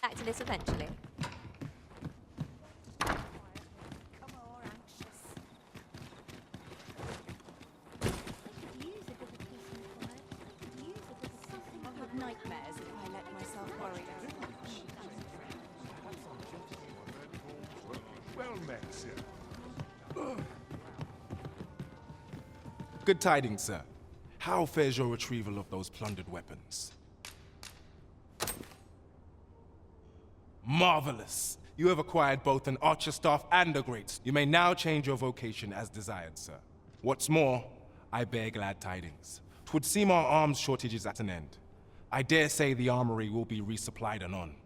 back to this eventually. Nightmares if I let myself worry too much. Well met, sir. Good tidings, sir. How fares your retrieval of those plundered weapons? Marvelous! You have acquired both an archer staff and a great. You may now change your vocation as desired, sir. What's more, I bear glad tidings. 'Twould seem our arms shortage is at an end. I dare say the armory will be resupplied anon.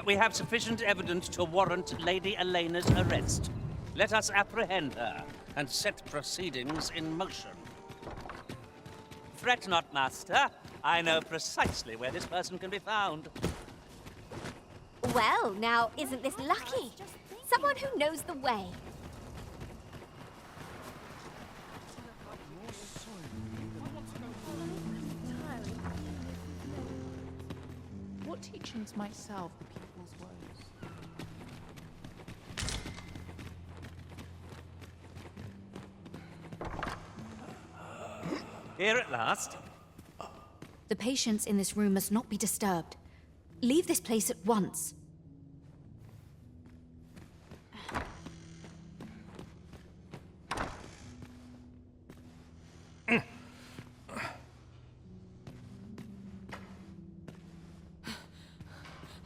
We have sufficient evidence to warrant Lady Elena's arrest. Let us apprehend her and set proceedings in motion. Fret not, Master. I know precisely where this person can be found. Well, now, isn't this lucky? Someone who knows the way. What teachings might salve the people's woes? Here at last. The patients in this room must not be disturbed. Leave this place at once.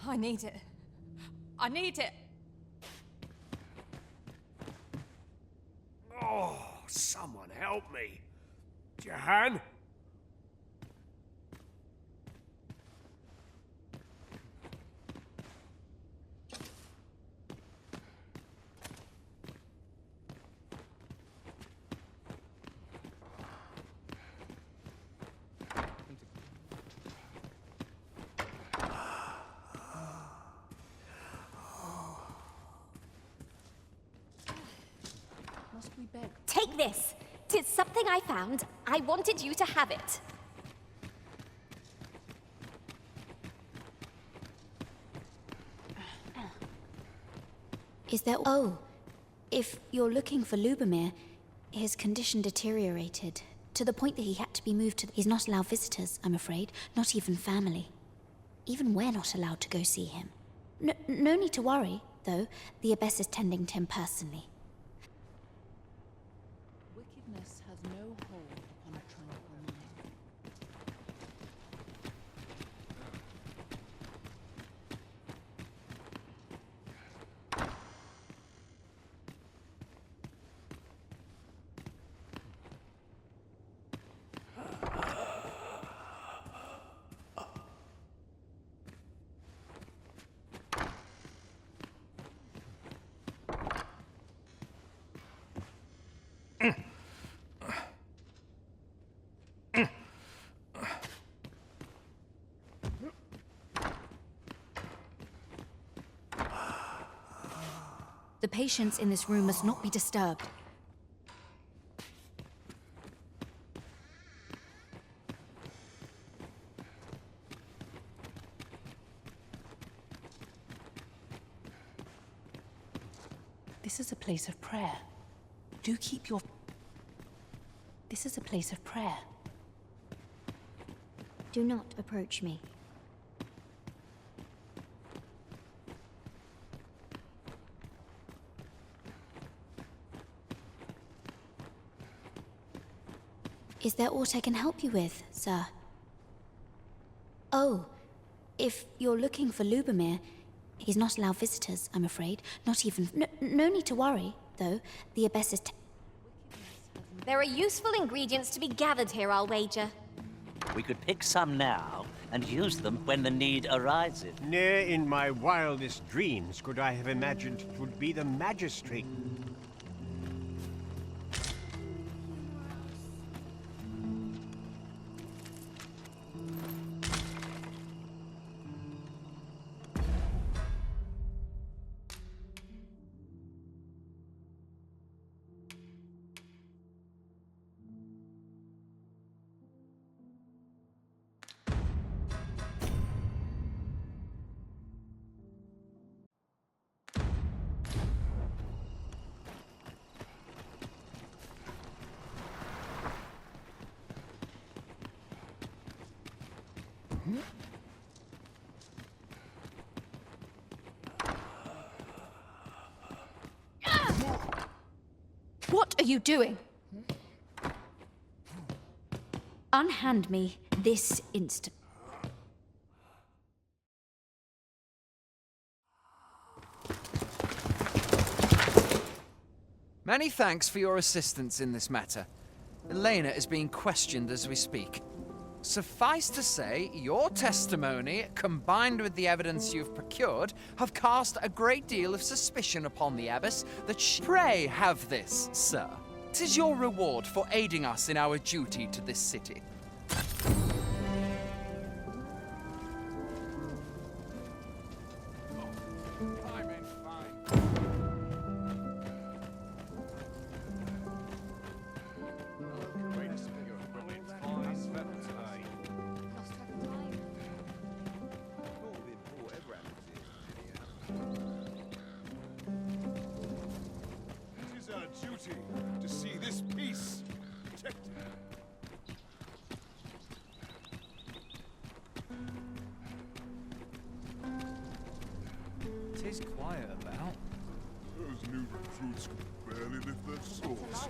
I need it. I need it. Oh, someone help me. Jahan? Must we beg? Take this. 'Tis something I found. I wanted you to have it. Is there... Oh, if you're looking for Lubomir, his condition deteriorated to the point that he had to be moved to... He's not allowed visitors, I'm afraid, not even family. Even we're not allowed to go see him. No need to worry, though. The Abbess is tending to him personally. Wickedness has no hold upon a tranquil mind. The patients in this room must not be disturbed. This is a place of prayer. Do keep your... This is a place of prayer. Do not approach me. Is there aught I can help you with, sir? Oh, if you're looking for Lubomir, he's not allowed visitors, I'm afraid. Not even... No need to worry, though. The abyss is... There are useful ingredients to be gathered here, I'll wager. We could pick some now and use them when the need arises. Ne'er in my wildest dreams could I have imagined it would be the Magistrate. What are you doing? Unhand me this instant. Many thanks for your assistance in this matter. Elena is being questioned as we speak. Suffice to say, your testimony, combined with the evidence you've procured, have cast a great deal of suspicion upon the abbess that she... Pray have this, sir. 'Tis your reward for aiding us in our duty to this city. It is our duty to see this peace protected. Tis quiet about. Those new recruits can barely lift their swords.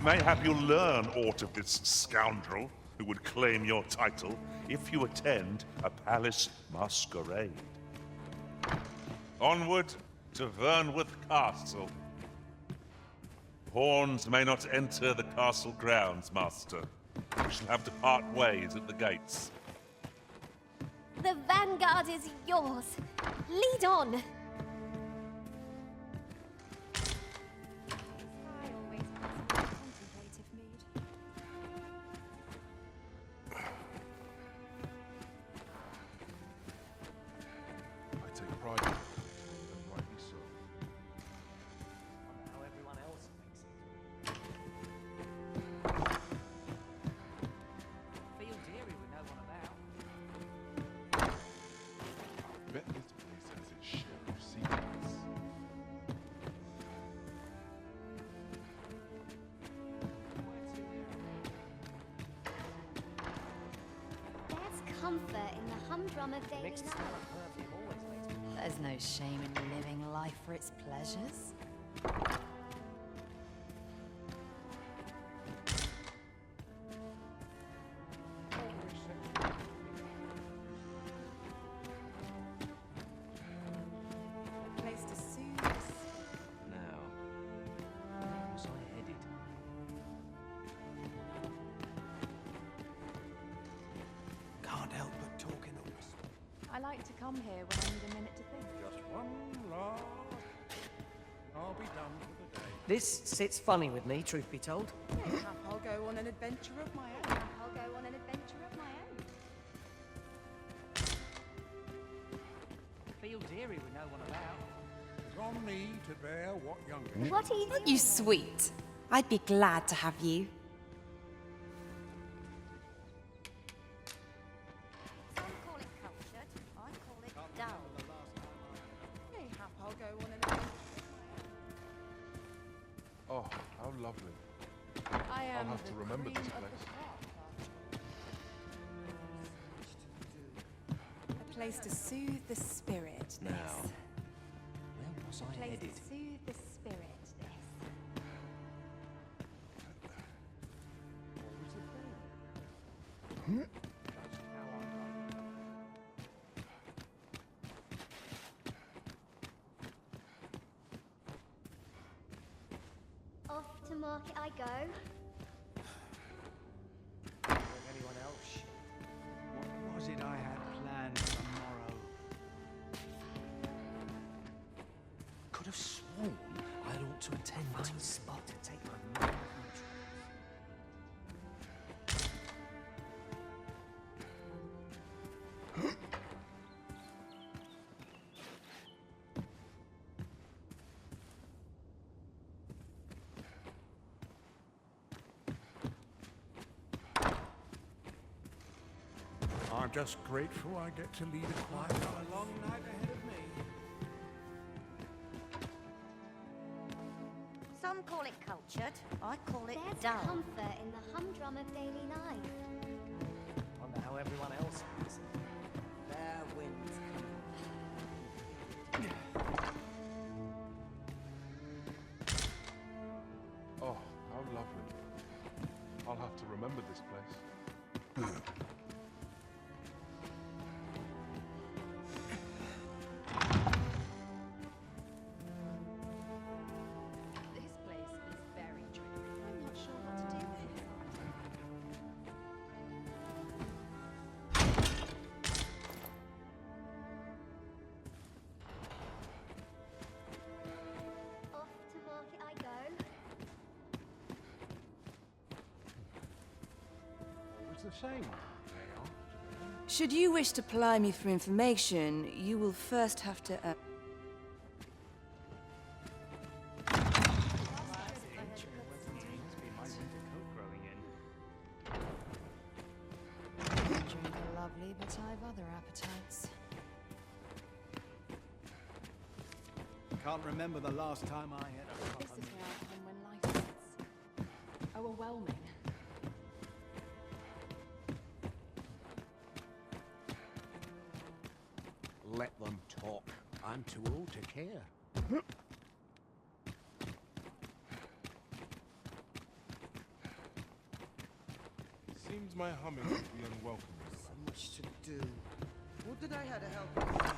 Mayhap you'll learn aught of this scoundrel who would claim your title if you attend a palace masquerade. Onward to Vernworth Castle. Horns may not enter the castle grounds, master. We shall have to part ways at the gates. The vanguard is yours. Lead on. I always was in a contemplative mood. I take pride in it, and rightly so. How everyone else makes it. Feel deary with no one about. I bet this place has its share of secrets. There's comfort in the humdrum of daily life. There's no shame in living life for its pleasures. A place to soothe us. Now, where was I headed? Can't help but talk in a whisper. I like to come here when I need a minute to think. Just one last. I'll be done for the day. This sits funny with me, truth be told. I'll go on an adventure of my own. I'll go on an adventure of my own. Feel deary with no one about. It's on me to bear what younger. What are you doing? You sweet. I'd be glad to have you. Some call it cultured. I call it dull. Mayhap I'll go on an adventure. Oh, how lovely. I am I'll have to remember this place. A place to soothe the spirit. Now, where was A I place headed? to soothe the spirit, this. Off to market I go. Anyone else? What was it I had planned for the morrow? Could have sworn I'd ought to attend to a spot to take my mind off my troubles. I'm just grateful I get to lead a quiet life. A long night ahead of me. Some call it cultured. I call it There's dull. comfort in the humdrum of daily life. Wonder how everyone else is. Fair winds Oh, how lovely. I'll have to remember this place. This place is very tricky. I'm not sure what to do with it. Off to market I go. It's a shame. Should you wish to ply me for information, you will first have to. Drink are lovely, but I've other appetites. Can't remember the last time I had a This proper is where I come when life gets overwhelming. Let them talk. I'm too old to care. Seems my humming would be unwelcome. So much to do. What did I have to help you?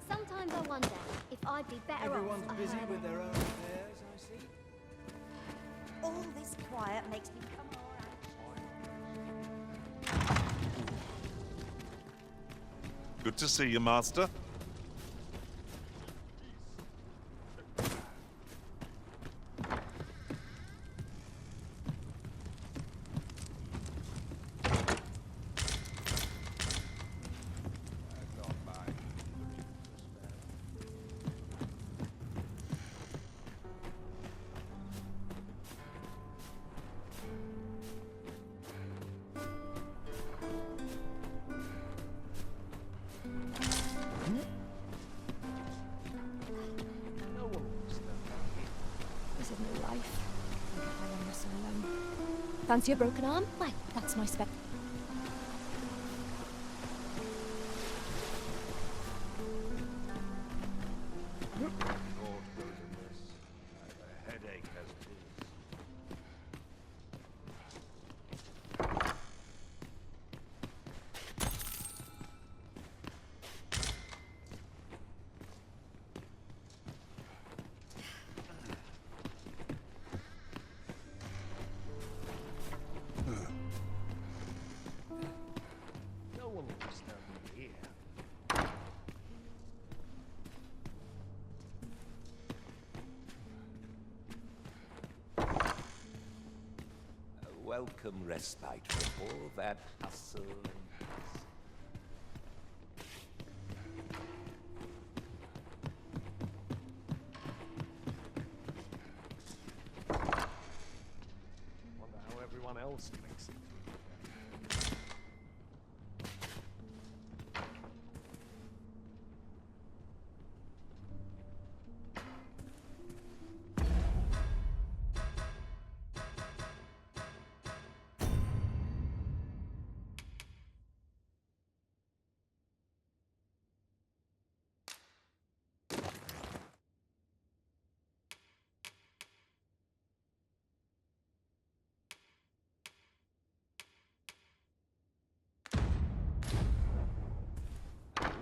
Sometimes I wonder if I'd be better Everyone's off. busy with their own affairs, I see. All this quiet makes me come more Good to see you, Master. This isn't life. I think I am so alone. Fancy a broken arm? Why, that's my spec. Headache as it is. No one will disturb me here. A welcome respite from all that hustle and Wonder how everyone else makes it.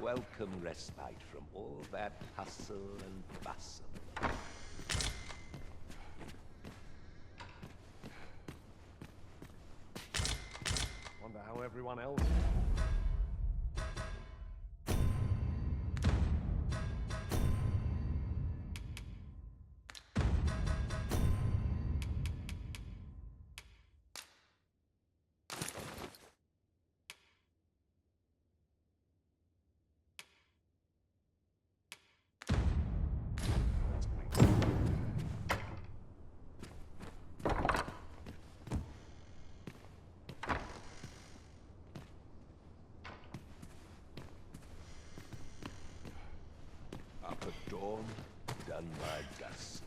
welcome respite from all that hustle and bustle. Wonder how everyone else... Up at dawn, done by dusk.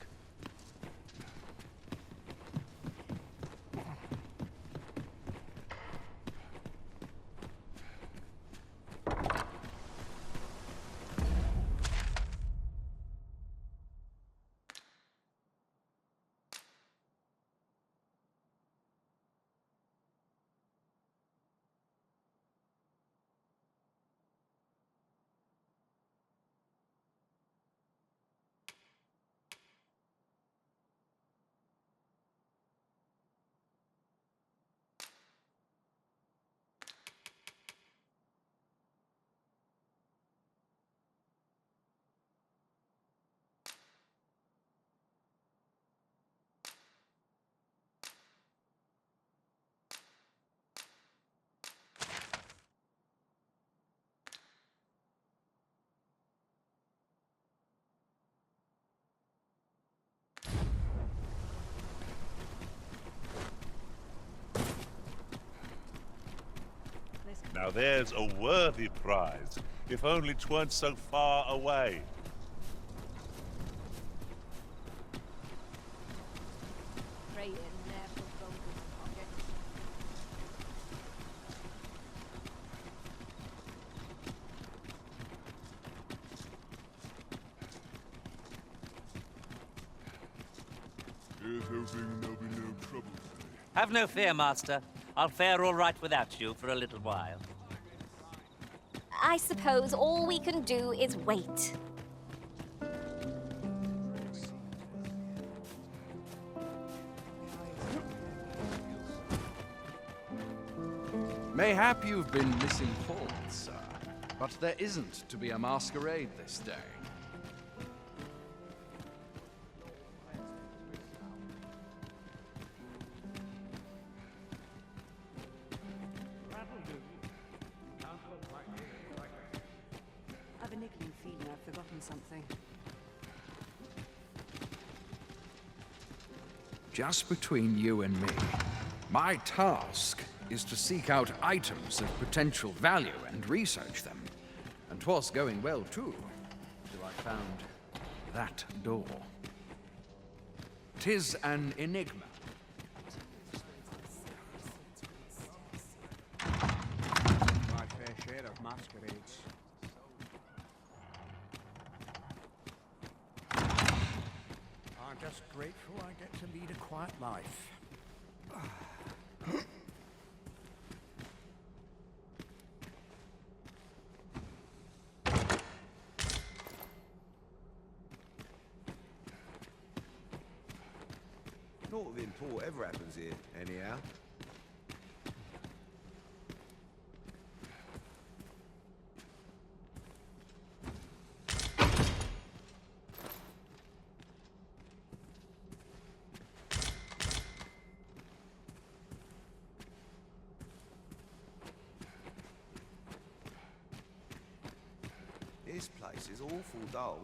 Now there's a worthy prize, if only 'tweren't so far away. Here's hoping there'll be no trouble today. Have no fear, Master. I'll fare all right without you for a little while. I suppose all we can do is wait. Mayhap you've been misinformed, sir, but there isn't to be a masquerade this day. I've a niggling feeling I've forgotten something. Just between you and me, my task is to seek out items of potential value and research them. And 'twas going well, too, till I found that door. 'Tis an enigma. My fair share of masquerades. I'm just grateful I get to lead a quiet life. Naught of import ever happens here, anyhow. This place is awful dull.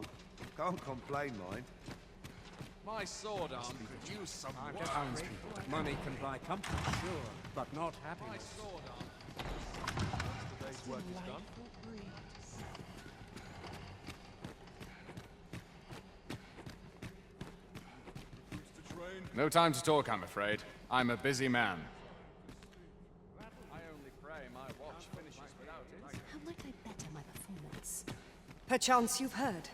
Can't complain, mind. My sword arm could use some I'm work. just townspeople. Money can buy comfort, sure, but not happiness. My sword arm. Today's work is done. No time to talk, I'm afraid. I'm a busy man. I only pray my watch finishes without it. How might I better my performance? Perchance you've heard.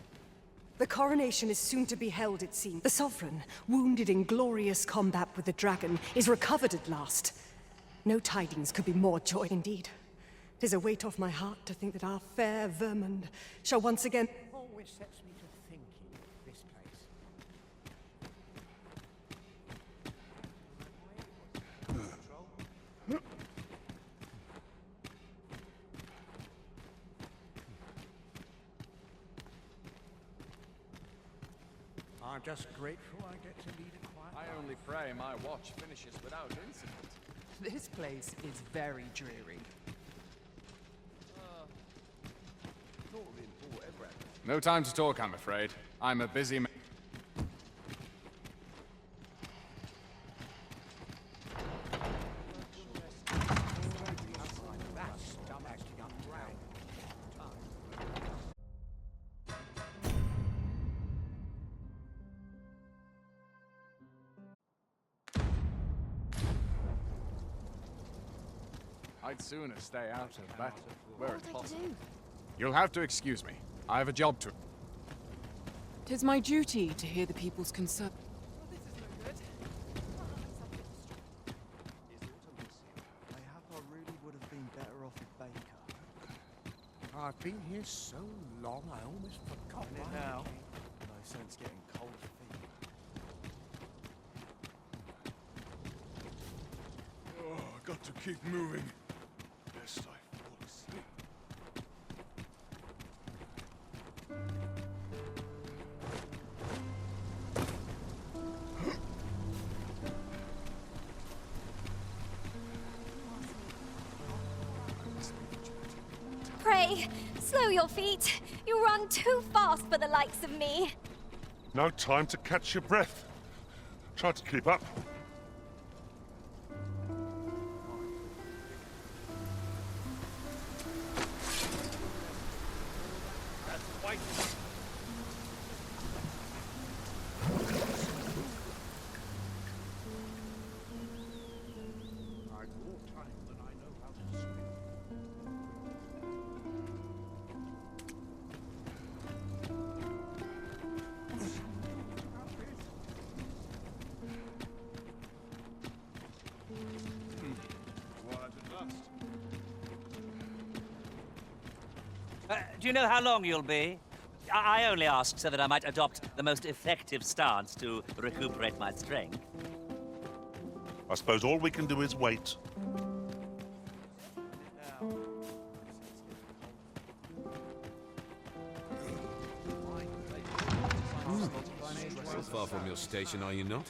The coronation is soon to be held, it seems. The Sovereign, wounded in glorious combat with the dragon, is recovered at last. No tidings could be more joy indeed. 'Tis a weight off my heart to think that our fair Vermund shall once again... Always sets me to thinking, this place. I'm just grateful I get to lead a quiet life. I only pray my watch finishes without incident. This place is very dreary. No time to talk, I'm afraid. I'm a busy man. I'd sooner stay out of battle where it's possible. You'll have to excuse me. I have a job to... 'Tis my duty to hear the people's concern. Mayhap I really would have been better off a baker. I've been here so long, I almost forgot it now. No sense getting cold feet. Oh, I got to keep moving. Lest I fall asleep. Pray, slow your feet. You run too fast for the likes of me. No time to catch your breath. Try to keep up. Do you know how long you'll be? I only asked so that I might adopt the most effective stance to recuperate my strength. I suppose all we can do is wait. So far from your station, are you not?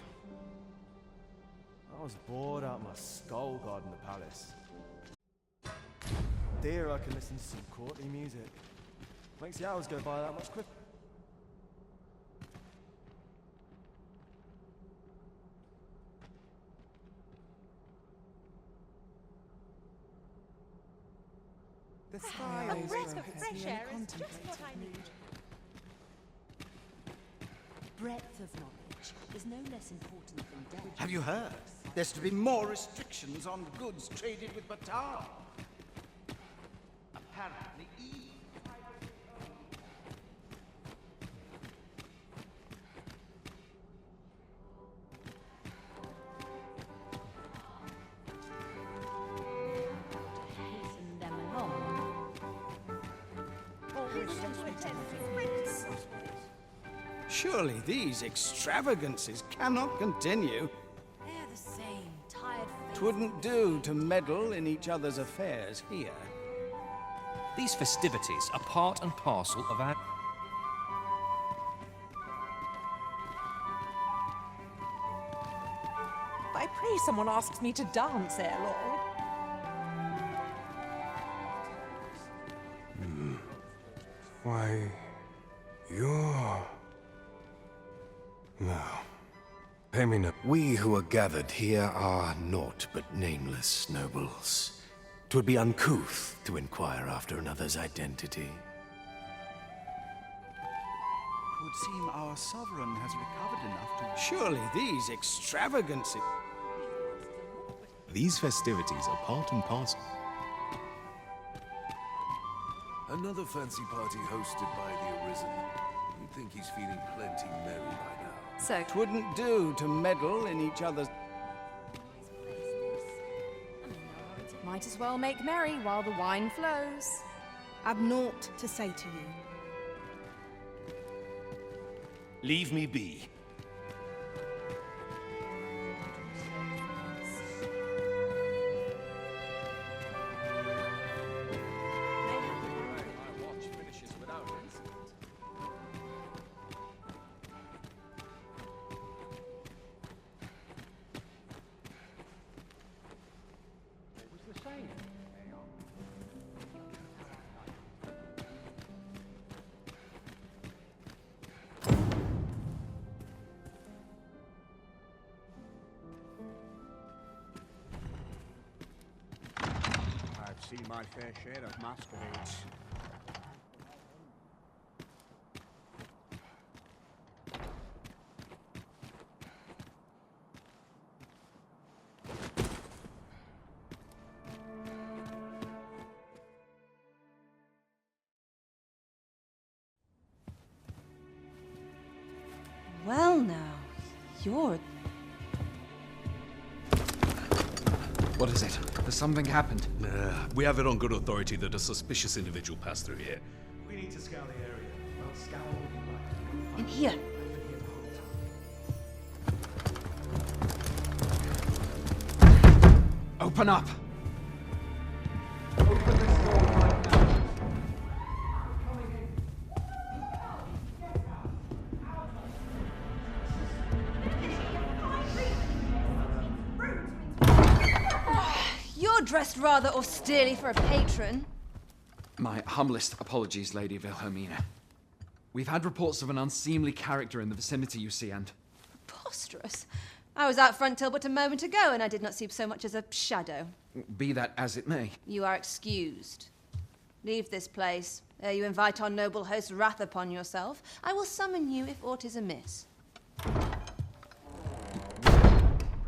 I was bored out my skull guarding the palace. Dear, I can listen to some courtly music. Makes the hours go by that much quicker. The sky A is breath of perfect. fresh air is just what I need. Breadth of knowledge is no less important than depth. Have you heard? There's to be more restrictions on goods traded with Batar. Apparently, Hasten them along. surely these extravagances cannot continue. They're the same, tired faces. 'Twouldn't do to meddle in each other's affairs here. These festivities are part and parcel of our... I pray someone asks me to dance ere long. Why, you're... No. Pay me no... We who are gathered here are naught but nameless nobles. 'Twould be uncouth to inquire after another's identity. Would seem our sovereign has recovered enough to... Surely these extravagances... These festivities are part and parcel. Another fancy party hosted by the Arisen. You'd think he's feeling plenty merry by now. So... 'Twouldn't do to meddle in each other's... Might as well make merry while the wine flows. I've naught to say to you. Leave me be. I've seen my fair share of masquerades. Well now, you're... What is it? Has something happened? We have it on good authority that a suspicious individual passed through here. We need to scour the area. Well, scour all you like. In here. Open up! You're dressed rather austerely for a patron. My humblest apologies, Lady Wilhelmina. We've had reports of an unseemly character in the vicinity, you see, and... Preposterous. I was out front till but a moment ago, and I did not see so much as a shadow. Be that as it may. You are excused. Leave this place, ere you invite our noble host's wrath upon yourself. I will summon you if aught is amiss. Pray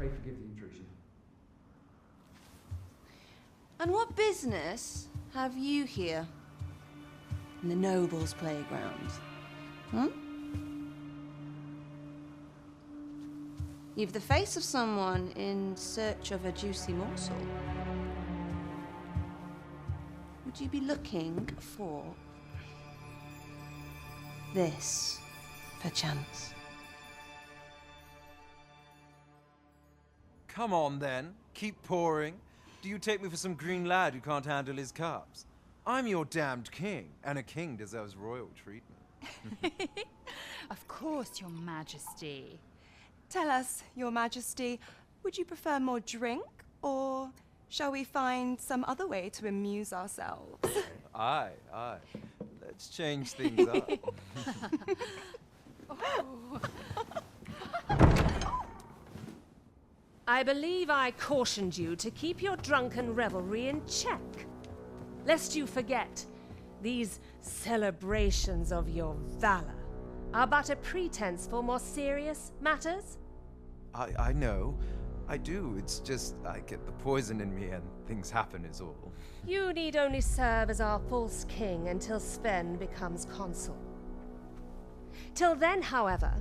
forgive the intrusion. And what business have you here? In the nobles' playgrounds? Hmm? You've the face of someone in search of a juicy morsel. Would you be looking for this, perchance? Come on, then. Keep pouring. Do you take me for some green lad who can't handle his cups? I'm your damned king, and a king deserves royal treatment. Of course, Your Majesty. Tell us, Your Majesty, would you prefer more drink, or shall we find some other way to amuse ourselves? Aye. Let's change things up. I believe I cautioned you to keep your drunken revelry in check. Lest you forget, these celebrations of your valor are but a pretense for more serious matters. I know. I do. It's just I get the poison in me and things happen is all. You need only serve as our false king until Sven becomes consul. Till then, however,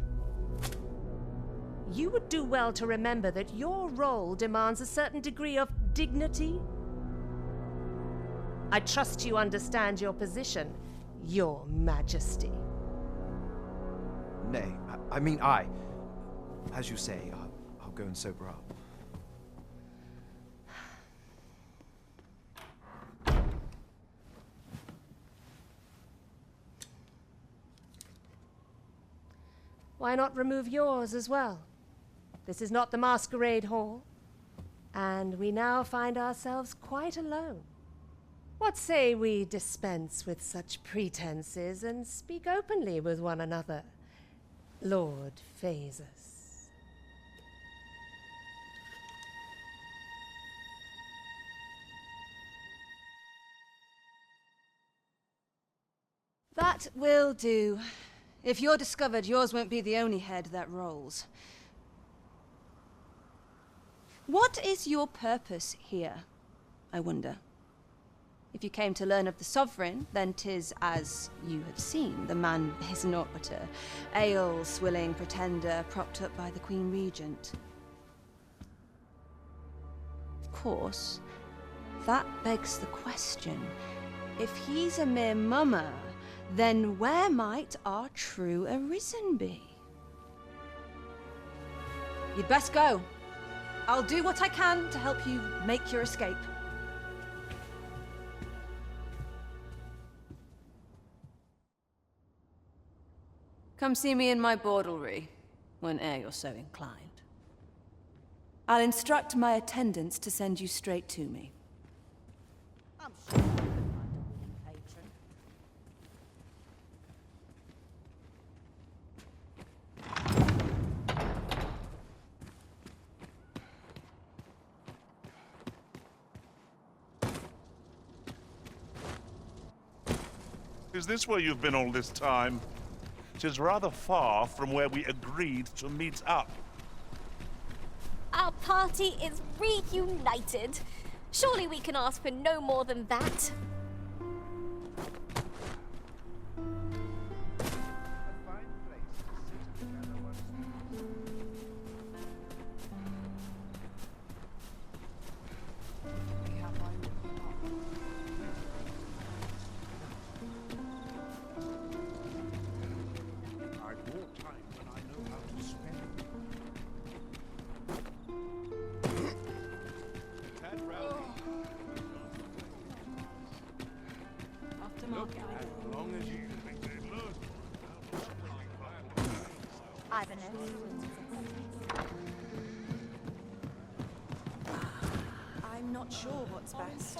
you would do well to remember that your role demands a certain degree of dignity. I trust you understand your position, Your Majesty. Nay, I mean I. As you say, I'll go and sober up. Why not remove yours as well? This is not the masquerade hall, and we now find ourselves quite alone. What say we dispense with such pretenses and speak openly with one another, Lord Phasus? That will do. If you're discovered, yours won't be the only head that rolls. What is your purpose here, I wonder? If you came to learn of the Sovereign, then 'tis as you have seen. The man is naught but a ale-swilling pretender propped up by the Queen Regent. Of course, that begs the question. If he's a mere mummer, then where might our true Arisen be? You'd best go. I'll do what I can to help you make your escape. Come see me in my bordlery, whene'er you're so inclined. I'll instruct my attendants to send you straight to me. I'm sure you can find a willing patron. Is this where you've been all this time? 'Tis rather far from where we agreed to meet up. Our party is reunited. Surely we can ask for no more than that. I'm not sure what's best.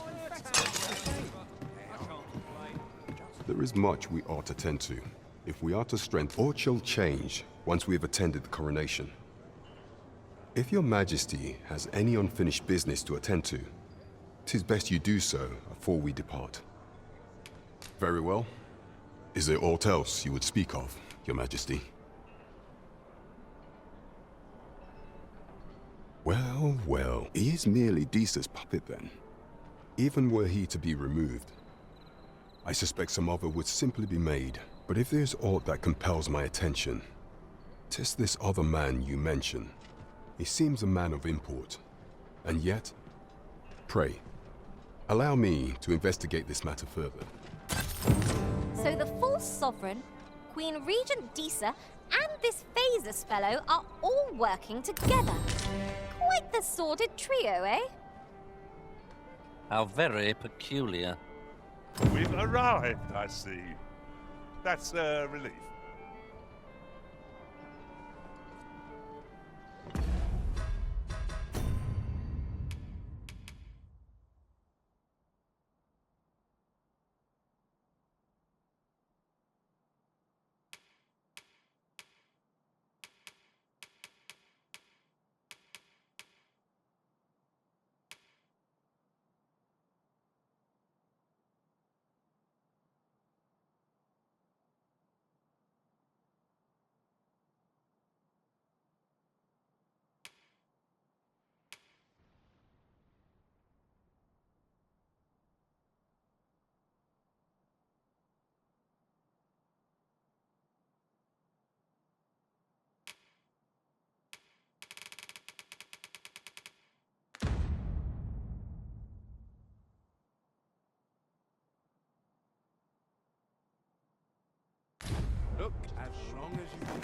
There is much we ought to tend to, if we are to strengthen or shall change once we have attended the coronation. If your majesty has any unfinished business to attend to, 'tis best you do so afore we depart. Very well. Is there aught else you would speak of, your majesty? Well, well, he is merely Disa's puppet then. Even were he to be removed, I suspect some other would simply be made. But if there's aught that compels my attention, 'tis this other man you mention. He seems a man of import, and yet, pray, allow me to investigate this matter further. So the false sovereign, Queen Regent Disa, and this Phasus fellow are all working together. Quite the sordid trio, eh? How very peculiar. We've arrived, I see. That's a relief. Look, as long as you can.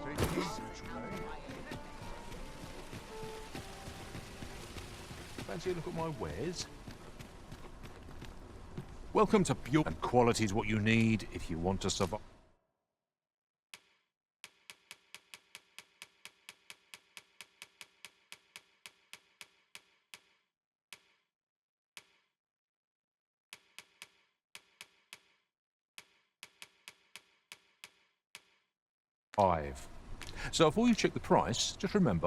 Take it easy, fancy a look at my wares? Welcome to Pure, and quality is what you need if you want to survive. So before you check the price, just remember,